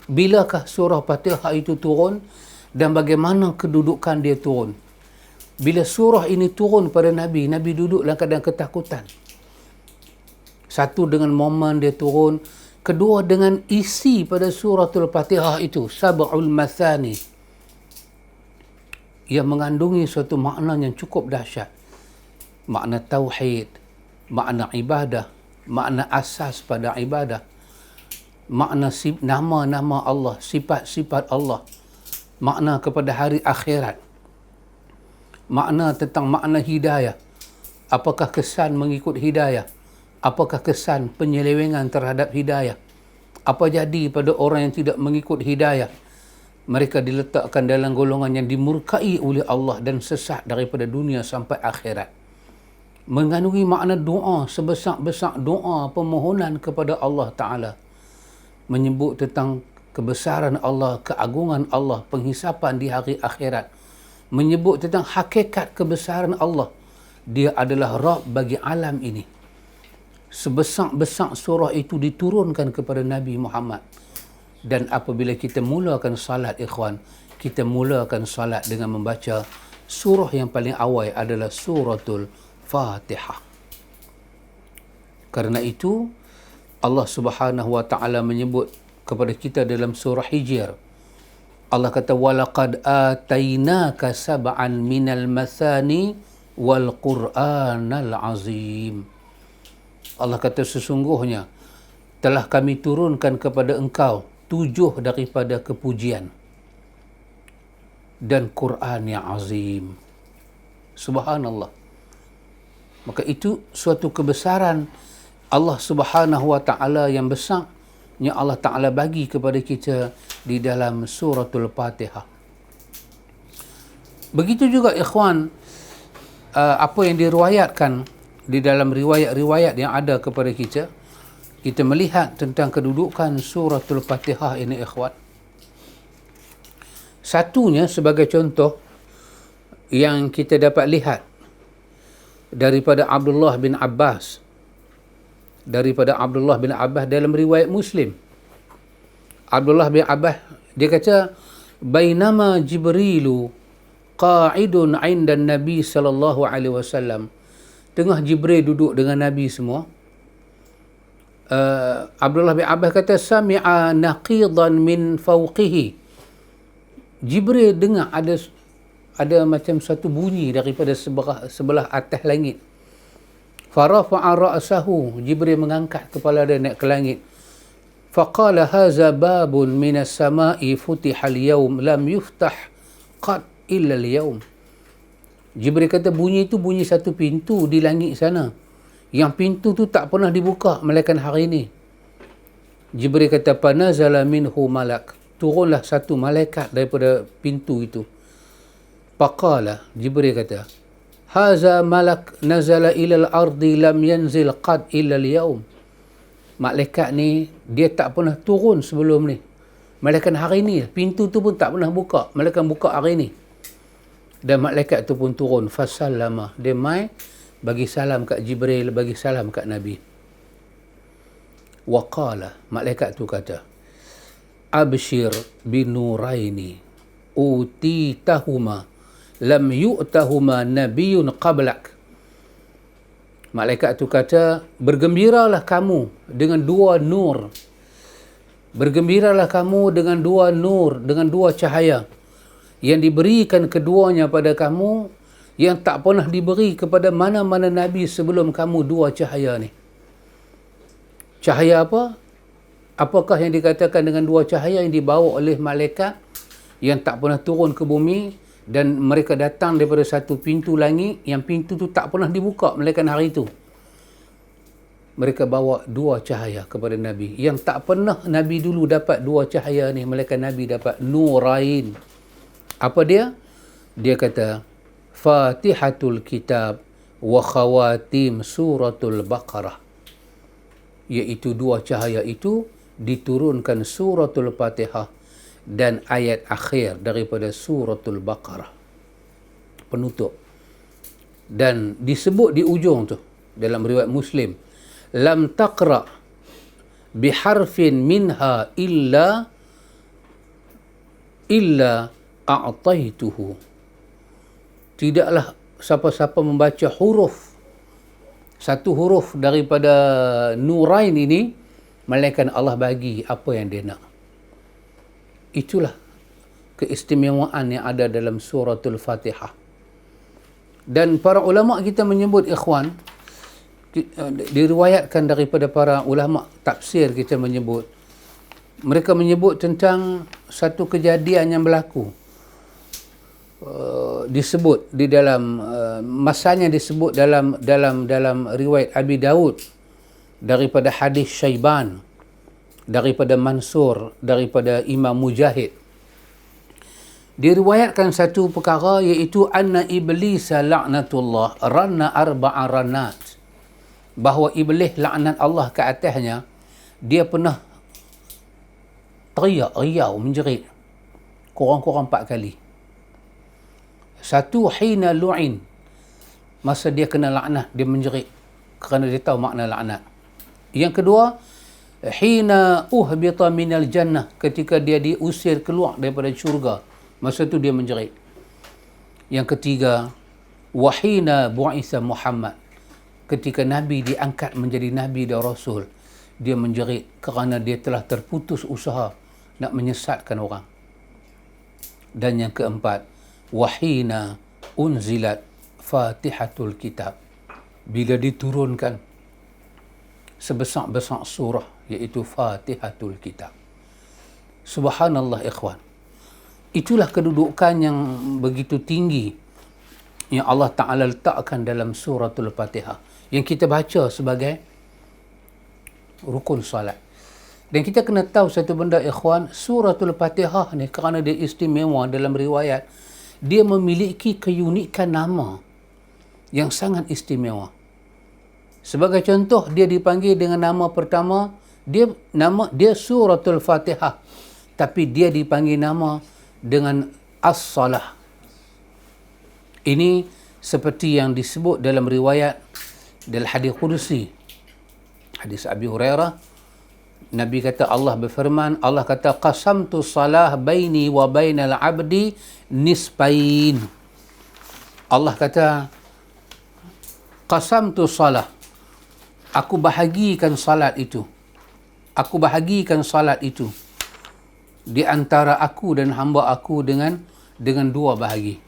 bilakah surah Fatihah itu turun dan bagaimana kedudukan dia turun. Bila surah ini turun pada Nabi, Nabi duduk dalam keadaan ketakutan. Satu, dengan momen dia turun. Kedua, dengan isi pada suratul Fatihah itu, sab'ul mathani, yang mengandungi suatu makna yang cukup dahsyat. Makna tauhid, makna ibadah, makna asas pada ibadah, makna nama-nama Allah, sifat-sifat Allah, makna kepada hari akhirat, makna tentang makna hidayah. Apakah kesan mengikut hidayah? Apakah kesan penyelewengan terhadap hidayah? Apa jadi pada orang yang tidak mengikut hidayah? Mereka diletakkan dalam golongan yang dimurkai oleh Allah dan sesat daripada dunia sampai akhirat. Mengandungi makna doa, sebesar-besar doa permohonan kepada Allah Ta'ala. Menyebut tentang kebesaran Allah, keagungan Allah, penghisapan di hari akhirat. Menyebut tentang hakikat kebesaran Allah. Dia adalah Rabb bagi alam ini. Sebesar-besar surah itu diturunkan kepada Nabi Muhammad. Dan apabila kita mulakan salat, ikhwan, kita mulakan salat dengan membaca surah yang paling awal adalah suratul Fatihah. Karena itu Allah Subhanahu wa taala menyebut kepada kita dalam surah Hijr. Allah kata, walaqad atainaka sab'an minal mathani wal qur'anal azim. Allah kata, sesungguhnya telah kami turunkan kepada engkau 7 daripada kepujian dan Quran yang azim. Subhanallah. Maka itu suatu kebesaran Allah Subhanahu wa taala yang besar yang Allah Taala bagi kepada kita di dalam suratul Fatihah. Begitu juga ikhwan, apa yang diriwayatkan di dalam riwayat-riwayat yang ada kepada kita, kita melihat tentang kedudukan suratul Fatihah ini, ikhwan. Satunya sebagai contoh yang kita dapat lihat daripada Abdullah bin Abbas dalam riwayat Muslim. Abdullah bin Abbas dia kata, bainama Jibrilu qa'idun 'inda Nabi sallallahu alaihi wasallam. Tengah Jibril duduk dengan Nabi semua. Abdullah bin Abbas kata, sami'a naqidan min fawqihi. Jibril dengar ada macam satu bunyi daripada sebelah atas langit. Farafa'a ra'sahu, Jibril mengangkat kepala dia naik ke langit. Faqala hadza babun minas sama'i futiha al-yawm lam yuftah qat illa al-yawm. Jibril kata, bunyi itu bunyi satu pintu di langit sana. Yang pintu tu tak pernah dibuka melainkan hari ini. Jibril kata, panazala minhu malak. turunlah satu malaikat daripada pintu itu. Faqala, Jibril kata, haza malak nazala ilal ardi lam yanzil qad illa al-yawm. Malaikat ni dia tak pernah turun sebelum ni. Malaikat hari ni, pintu tu pun tak pernah buka. Malaikat buka hari ni. Dan malaikat tu pun turun. Fasallama. Dia mai bagi salam kat Jibril, bagi salam kat Nabi. Waqala, malaikat tu kata, abshir binuraini utitahuma lam yu'tahuma nabiyyun qablak. Malaikat tu kata, bergembiralah kamu dengan dua nur. Bergembiralah kamu dengan dua nur, dengan dua cahaya yang diberikan keduanya pada kamu, yang tak pernah diberi kepada mana-mana Nabi sebelum kamu dua cahaya ni. Cahaya apa? Apakah yang dikatakan dengan dua cahaya yang dibawa oleh malaikat yang tak pernah turun ke bumi, dan mereka datang daripada satu pintu langit yang pintu tu tak pernah dibuka melainkan hari itu. Mereka bawa dua cahaya kepada Nabi yang tak pernah Nabi dulu dapat dua cahaya ni, melainkan Nabi dapat nurain. Apa dia? Dia kata Fatihatul Kitab wa khawatim suratul Baqarah, iaitu dua cahaya itu diturunkan suratul Fatihah dan ayat akhir daripada suratul Baqarah, penutup. Dan disebut di ujung tu dalam riwayat Muslim, lam taqra biharfin minha illa a'taituhu. Tidaklah siapa-siapa membaca satu huruf daripada nurain ini, melainkan Allah bagi apa yang dia nak. Itulah keistimewaan yang ada dalam suratul Fatihah. Dan para ulama kita menyebut, ikhwan, diriwayatkan daripada para ulama tafsir kita menyebut, mereka menyebut tentang satu kejadian yang berlaku, disebut di dalam masanya disebut dalam riwayat Abi Daud daripada hadis Syaiban, daripada Mansur, daripada Imam Mujahid. Diriwayatkan satu perkara, iaitu anna iblis la'natullah ranna arba'a ranat, bahawa iblis laknat Allah ke atasnya, dia pernah teriak, riau, menjerit kurang-kurang 4 kali. Satu, hina lu'in, masa dia kena laknat, dia menjerit kerana dia tahu makna laknat. Yang kedua, hina uhbita minal jannah, ketika dia diusir keluar daripada syurga, masa tu dia menjerit. Yang ketiga, wahina bu'isa Muhammad, ketika Nabi diangkat menjadi Nabi dan Rasul, dia menjerit kerana dia telah terputus usaha nak menyesatkan orang. Dan yang keempat, wahina unzilat Fatihatul Kitab, bila diturunkan sebesar-besar surah, iaitu Fatihatul Kitab. Subhanallah, ikhwan. Itulah kedudukan yang begitu tinggi yang Allah Ta'ala letakkan dalam suratul Fatihah, yang kita baca sebagai rukun salat. Dan kita kena tahu satu benda, ikhwan, suratul Fatihah ni kerana dia istimewa dalam riwayat, dia memiliki keunikan nama yang sangat istimewa. Sebagai contoh, dia dipanggil dengan nama pertama, dia suratul Fatihah, tapi dia dipanggil nama dengan as-salah. Ini seperti yang disebut dalam riwayat dalam hadis Qudsi, hadis Abi Hurairah. Nabi kata, Allah berfirman, Allah kata, qasamtu salah baini wa bainal abdi nisfain. Allah kata, qasamtu salah, aku bahagikan salat itu. Aku bahagikan salat itu di antara aku dan hamba aku dengan dua bahagi.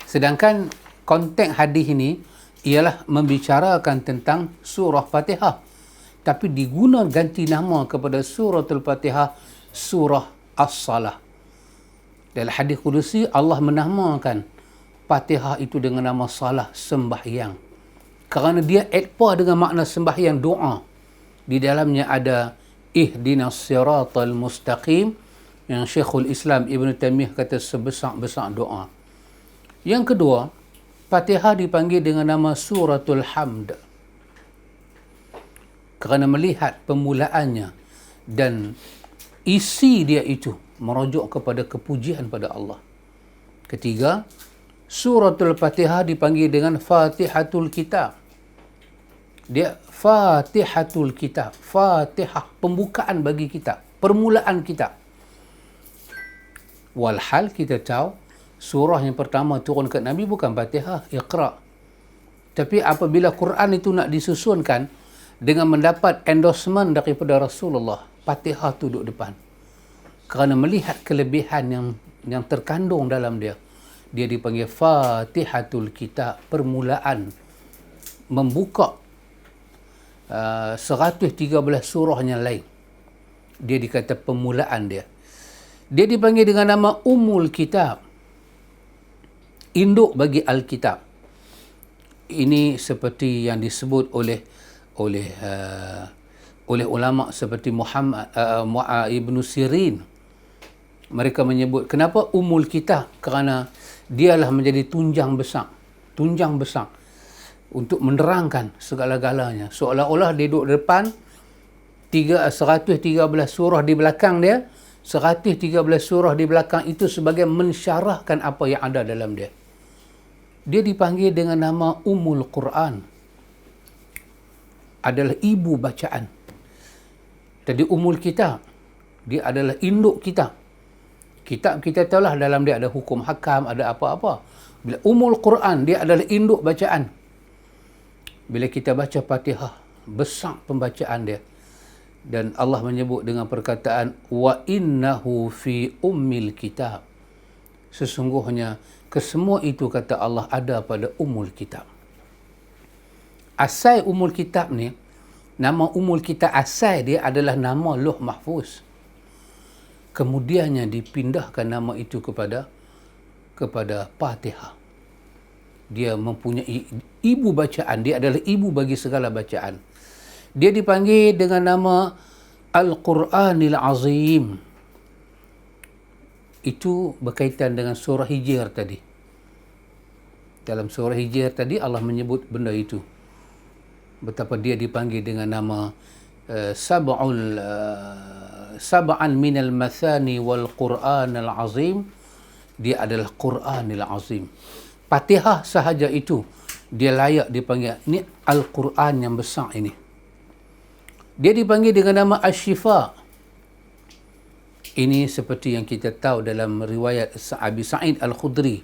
Sedangkan konteks hadis ini ialah membicarakan tentang surah Fatihah, tapi diguna ganti nama kepada suratul Fatihah surah As-Salah. Dalam hadis Qudsi, Allah menamakan Fatihah itu dengan nama salah, sembahyang, kerana dia ekpa dengan makna sembahyang, doa. Di dalamnya ada ihdinas siratal mustaqim, yang Syekhul Islam Ibn Taymiyah kata sebesar-besar doa. Yang kedua, Fatihah dipanggil dengan nama Suratul Hamd kerana melihat permulaannya dan isi dia itu merujuk kepada kepujian pada Allah. Ketiga, Suratul Fatihah dipanggil dengan Fatihatul Kitab. Dia Fatihatul Kitab, Fatihah, pembukaan bagi kitab, permulaan kitab. Walhal kita tahu surah yang pertama turun ke Nabi bukan Fatihah, Iqra. Tapi apabila Quran itu nak disusunkan dengan mendapat endorsement daripada Rasulullah, Fatihah tu duduk depan. Kerana melihat kelebihan yang terkandung dalam dia, dia dipanggil Fatihatul Kitab, permulaan, membuka 113 surah yang lain. Dia dikata permulaan dia. Dia dipanggil dengan nama Ummul Kitab, induk bagi Alkitab. Ini seperti yang disebut oleh ulama seperti Muhammad Ibn Sirin. Mereka menyebut kenapa Ummul Kitab? Kerana dialah menjadi tunjang besar untuk menerangkan segala-galanya. Seolah-olah dia duduk depan, 113 surah di belakang dia, 113 surah di belakang itu sebagai mensyarahkan apa yang ada dalam dia. Dia dipanggil dengan nama Ummul Quran, adalah ibu bacaan. Tadi Ummul Kitab, dia adalah induk kitab. Kitab kita tahulah dalam dia ada hukum hakam, ada apa-apa. Bila Ummul Quran, dia adalah induk bacaan. Bila kita baca Fatihah, besar pembacaan dia. Dan Allah menyebut dengan perkataan wa innahu fi ummil kitab. Sesungguhnya kesemua itu kata Allah ada pada Ummul Kitab. Asal Ummul Kitab ni, nama Ummul Kitab asal dia adalah nama Lauh Mahfuz. Kemudiannya dipindahkan nama itu kepada Fatihah. Dia mempunyai ibu bacaan, dia adalah ibu bagi segala bacaan. Dia dipanggil dengan nama Al-Quranil Azim. Itu berkaitan dengan surah Hijr tadi. Dalam surah Hijr tadi Allah menyebut benda itu. Betapa dia dipanggil dengan nama sab'an minal mathani wal Quranil Azim. Dia adalah Quranil Azim. Fatihah sahaja itu dia layak dipanggil, ni Al-Quran yang besar ini. Dia dipanggil dengan nama Asy-Syifa. Ini seperti yang kita tahu dalam riwayat Abi Sa'id Al-Khudri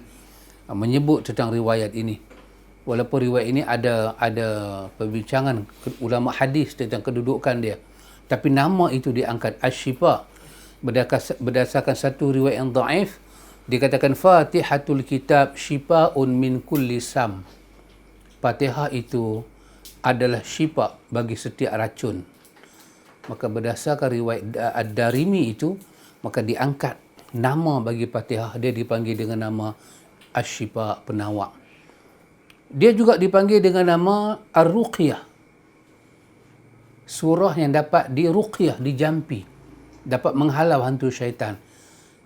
menyebut tentang riwayat ini. Walaupun riwayat ini ada perbincangan ulama hadis tentang kedudukan dia, tapi nama itu diangkat Asy-Syifa berdasarkan satu riwayat yang dhaif. Dikatakan Fatihatul Kitab Syifa'un min kulli sam. Fatihah itu adalah syifa bagi setiap racun. Maka berdasarkan riwayat Ad-Darimi itu, maka diangkat nama bagi Fatihah, dia dipanggil dengan nama Asy-Syifa, penawar. Dia juga dipanggil dengan nama Ar-Ruqyah, surah yang dapat diruqyah, dijampi, dapat menghalau hantu syaitan.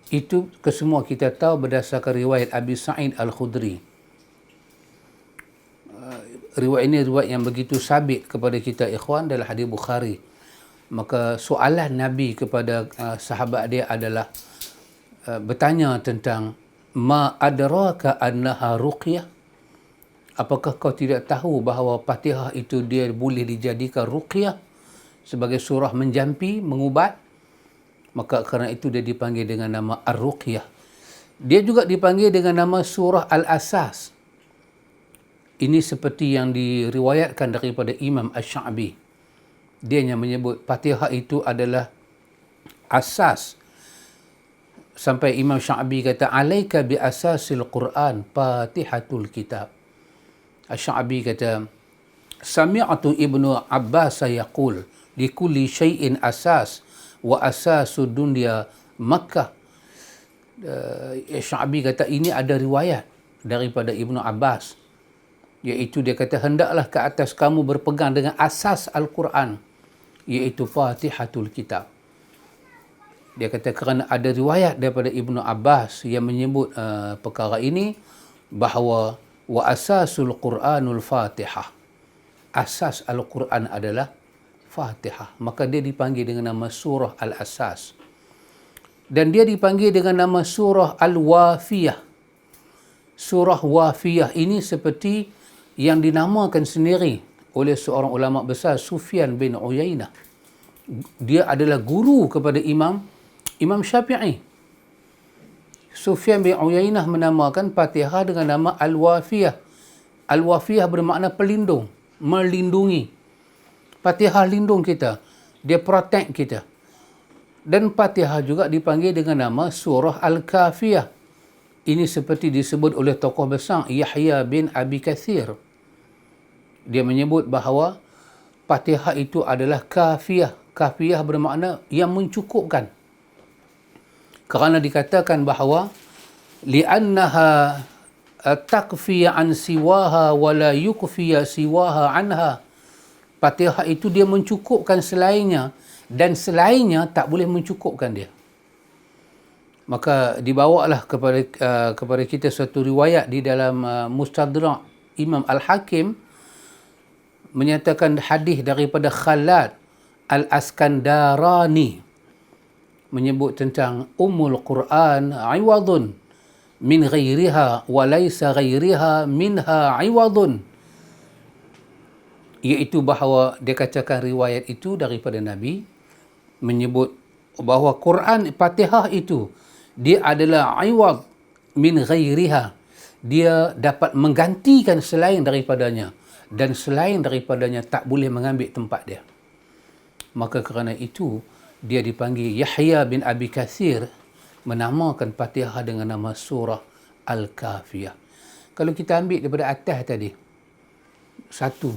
Itu kesemua kita tahu berdasarkan riwayat Abi Sa'id Al-Khudri. Riwayat ini riwayat yang begitu sabit kepada kita ikhwan dalam hadis Bukhari. Maka soalan Nabi kepada sahabat dia adalah bertanya tentang ma adraka annaha ruqyah. Apakah kau tidak tahu bahawa Fatihah itu dia boleh dijadikan ruqyah sebagai surah menjampi, mengubat? Maka kerana itu dia dipanggil dengan nama Ar-Ruqyah. Dia juga dipanggil dengan nama surah Al-Asas. Ini seperti yang diriwayatkan daripada Imam Asy-Sya'bi. Dia yang menyebut Fatihah itu adalah asas. Sampai Imam Sya'bi kata, alaika bi asasil Quran Fatihatul Kitab. Asy-Sya'bi kata, sami'atu Ibnu Abbas yaqul li kulli syai'in asas wa asasu dunya Makkah. Sya'bi kata ini ada riwayat daripada Ibnu Abbas, iaitu dia kata hendaklah ke atas kamu berpegang dengan asas Al-Quran, iaitu Fatihatul Kitab. Dia kata kerana ada riwayat daripada Ibnu Abbas yang menyebut perkara ini, bahawa wa asasul Quranul Fatihah. Asas Al-Quran adalah Fatihah. Maka dia dipanggil dengan nama surah Al-Asas. Dan dia dipanggil dengan nama surah Al-Wafiyah. Surah Wafiyah ini seperti yang dinamakan sendiri oleh seorang ulama besar, Sufyan bin Uyainah. Dia adalah guru kepada Imam Syafi'i. Sufyan bin Uyainah menamakan Fatihah dengan nama Al-Wafiyah. Al-Wafiyah bermakna pelindung, melindungi. Fatihah lindung kita, dia protect kita. Dan Fatihah juga dipanggil dengan nama surah Al-Kafiyah. Ini seperti disebut oleh tokoh besar Yahya bin Abi Kathir. Dia menyebut bahawa Fatihah itu adalah kafiyah. Kafiyah bermakna yang mencukupkan. Kerana dikatakan bahawa li'annaha takfiya an siwaha wa la yukfiya siwaha anha. Fatihah itu dia mencukupkan selainnya dan selainnya tak boleh mencukupkan dia. Maka dibawalah kepada kita satu riwayat di dalam Mustadrak Imam Al-Hakim menyatakan hadis daripada Khalad Al-Askandarani menyebut tentang Ummul Quran iwadun min ghairiha wa laysa ghairiha minha iwadun, iaitu bahawa dia katakan riwayat itu daripada Nabi menyebut bahawa Quran Fatihah itu dia adalah iwad min ghairiha, dia dapat menggantikan selain daripadanya dan selain daripadanya tak boleh mengambil tempat dia. Maka kerana itu dia dipanggil Yahya bin Abi Kathir menamakan Fatihah dengan nama surah Al-Kafiyah. Kalau kita ambil daripada atas tadi, satu,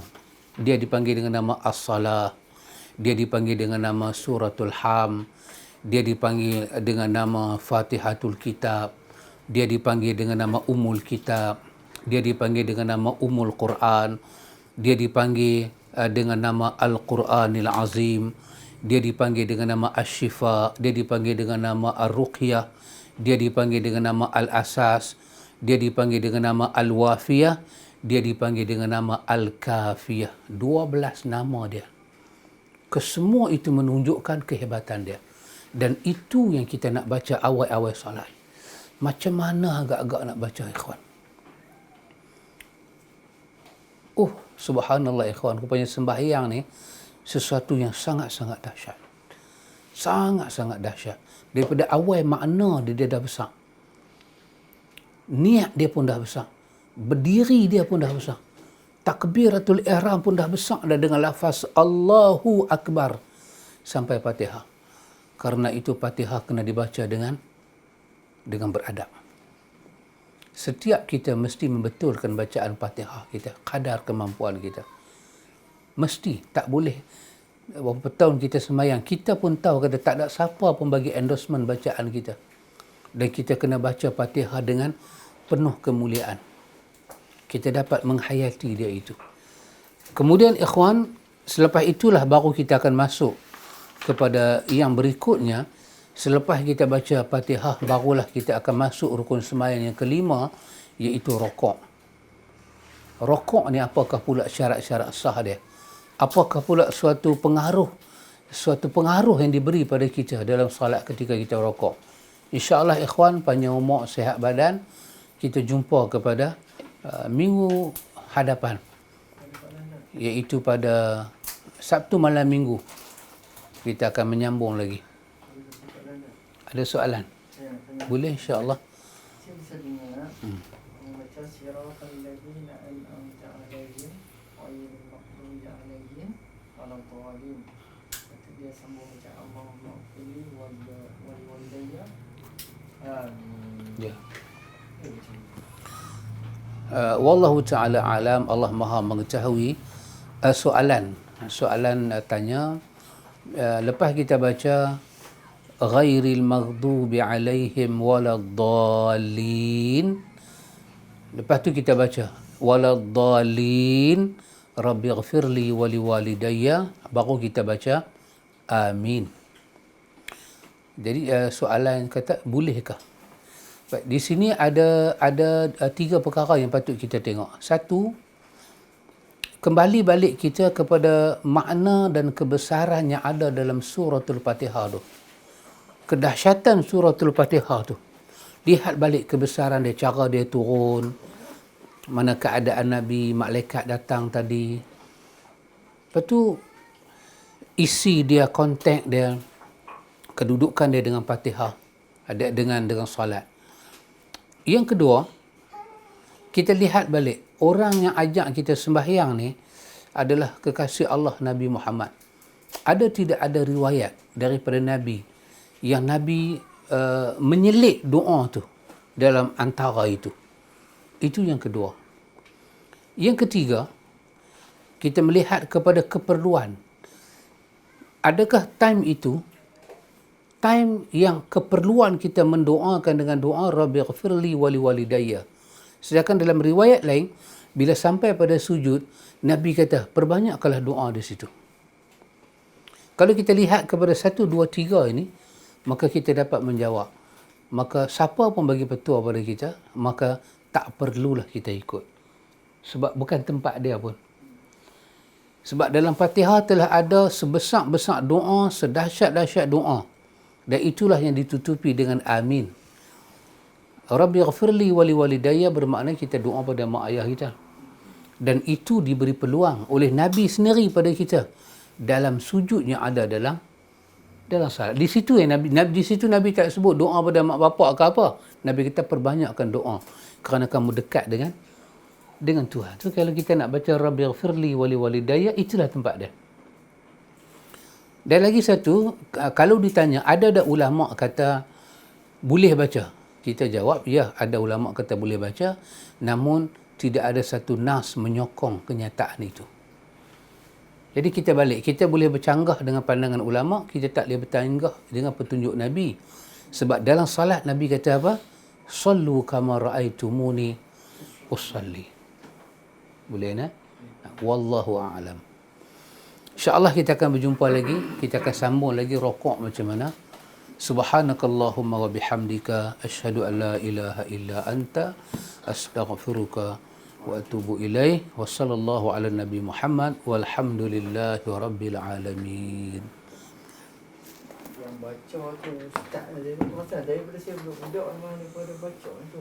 dia dipanggil dengan nama As-Salah, dia dipanggil dengan nama Suratul Ham, dia dipanggil dengan nama Fatihatul Kitab, dia dipanggil dengan nama Ummul Kitab, dia dipanggil dengan nama Ummul Quran, dia dipanggil dengan nama Al-Quranil Azim, dia dipanggil dengan nama Asy-Syifa, dia dipanggil dengan nama Ar-Ruqyah, dia dipanggil dengan nama Al-Asas, dia dipanggil dengan nama Al-Wafiyah, dia dipanggil dengan nama Al-Kafiyah. 12 nama dia. Kesemua itu menunjukkan kehebatan dia. Dan itu yang kita nak baca awal-awal salat. Macam mana agak-agak nak baca, ikhwan? Subhanallah, ikhwan. Rupanya sembahyang ni sesuatu yang sangat-sangat dahsyat. Sangat-sangat dahsyat. Daripada awal makna dia dah besar. Niat dia pun dah besar. Berdiri dia pun dah besar. Takbiratul ihram pun dah besar dah dengan lafaz Allahu Akbar sampai Fatihah. Karena itu Fatihah kena dibaca dengan beradab. Setiap kita mesti membetulkan bacaan Fatihah kita, kadar kemampuan kita. Mesti, tak boleh. Berapa tahun kita sembahyang, kita pun tahu kata tak ada siapa pun bagi endorsement bacaan kita. Dan kita kena baca Fatihah dengan penuh kemuliaan. Kita dapat menghayati dia itu. Kemudian ikhwan, selepas itulah baru kita akan masuk kepada yang berikutnya. Selepas kita baca Fatihah, barulah kita akan masuk rukun sembahyang yang kelima, iaitu rokok. Rokok ni apakah pula syarat-syarat sah dia? Apakah pula suatu pengaruh yang diberi pada kita dalam salat ketika kita rokok? InsyaAllah ikhwan, panjang umur, sihat badan. Kita jumpa kepada minggu hadapan, iaitu pada Sabtu malam minggu. Kita akan menyambung lagi. Ada soalan? Boleh, insyaAllah. Saya bisa dengar membaca siratal ladzina an'amta 'alaihim ghairil maghdubi 'alaihim waladdallin. Itu dia sambung baca Allahumma ighfirli wal walidayya. Ya. Wallahu ta'ala alam. Allah Maha mengetahui. Soalan tanya, lepas kita baca ghairil maghdubi alaihim waladdallin, lepas tu kita baca waladdallin rabbighfirli waliwalidayya, baru kita baca amin. Jadi soalan kata bolehkah? Baik, di sini ada 3 perkara yang patut kita tengok. Satu, kembali balik kita kepada makna dan kebesaran yang ada dalam suratul Fatihah tu. Kedahsyatan suratul Fatihah tu. Lihat balik kebesaran dia, cara dia turun, mana keadaan Nabi, malaikat datang tadi. Lepas tu isi dia, konteks dia, kedudukan dia dengan Fatihah, ada dengan solat. Yang kedua, kita lihat balik, orang yang ajak kita sembahyang ni adalah kekasih Allah Nabi Muhammad. Ada tidak ada riwayat daripada Nabi yang Nabi menyelit doa tu dalam antara itu? Itu yang kedua. Yang ketiga, kita melihat kepada keperluan. Adakah time itu time yang keperluan kita mendoakan dengan doa Rabbighfirli wali walidayya. Sedangkan dalam riwayat lain, bila sampai pada sujud, Nabi kata, perbanyakkanlah doa di situ. Kalau kita lihat kepada 1, 2, 3 ini, maka kita dapat menjawab. Maka siapa pun bagi petua pada kita, maka tak perlulah kita ikut. Sebab bukan tempat dia pun. Sebab dalam Fatihah telah ada sebesar-besar doa, sedahsyat-dahsyat doa. Dan itulah yang ditutupi dengan amin. Rabbighfirli wali walidayya bermakna kita doa pada mak ayah kita. Dan itu diberi peluang oleh Nabi sendiri pada kita dalam sujud yang ada dalam salat. Di situ di situ Nabi tak sebut doa pada mak bapak ke apa. Nabi kita perbanyakkan doa kerana kamu dekat dengan Tuhan. So kalau kita nak baca Rabbighfirli wali walidayya, itulah tempat dia. Dan lagi satu, kalau ditanya, ada ulama kata boleh baca? Kita jawab, ya, ada ulama kata boleh baca, namun tidak ada satu nas menyokong kenyataan itu. Jadi kita balik, kita boleh bercanggah dengan pandangan ulama, kita tak boleh bercanggah dengan petunjuk Nabi. Sebab dalam salat Nabi kata apa? Sallu kama ra'aitumuni usalli. Boleh nak? Wallahu a'lam. InsyaAllah kita akan berjumpa lagi. Kita akan sambung lagi rokok macam mana. Subhanakallahumma wa bihamdika asyhadu an la ilaha illa anta astaghfiruka wa atubu ilaih. Wa sallallahu ala nabi Muhammad walhamdulillahi rabbil alamin. Yang baca tu ustaz dia tu pasal daripada saya budak-budak memang daripada baca tu.